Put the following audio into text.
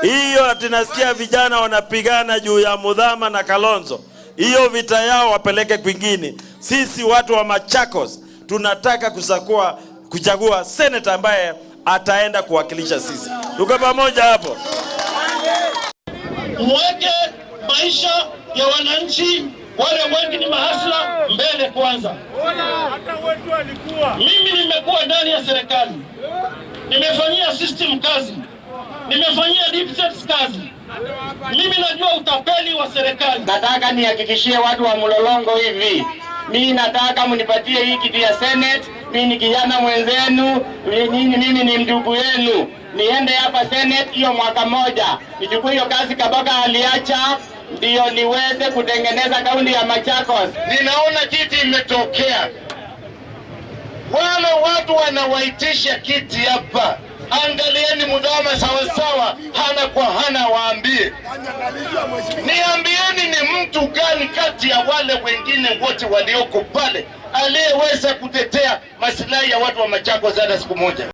Hiyo tunasikia vijana wanapigana juu ya Mudhama na Kalonzo. Hiyo vita yao wapeleke kwingine. Sisi watu wa Machakos tunataka kuchagua senator ambaye ataenda kuwakilisha sisi. Tuko pamoja hapo. Mweke maisha ya wananchi wale wengi ni mahasla mbele kwanza. Mimi nimekuwa ndani ya serikali, nimefanyia system kazi, nimefanyia deep state kazi. Mimi najua utapeli wa serikali. Nataka nihakikishie watu wa Mlolongo hivi, mimi nataka mnipatie hii kiti ya Senate. Mimi ni kijana mwenzenu, mimi ni ndugu yenu. Niende hapa Senate hiyo mwaka moja, nichukue hiyo kazi Kabaka aliacha, ndio niweze kutengeneza kaunti ya Machakos. Ninaona kiti imetokea, wale watu wanawaitisha kiti hapa. Angalieni Mudhama sawasawa, hana kwa hana, waambie. Niambieni ni mtu gani kati ya wale wengine wote walioko pale aliyeweza kutetea maslahi ya watu wa Machakos hata siku moja?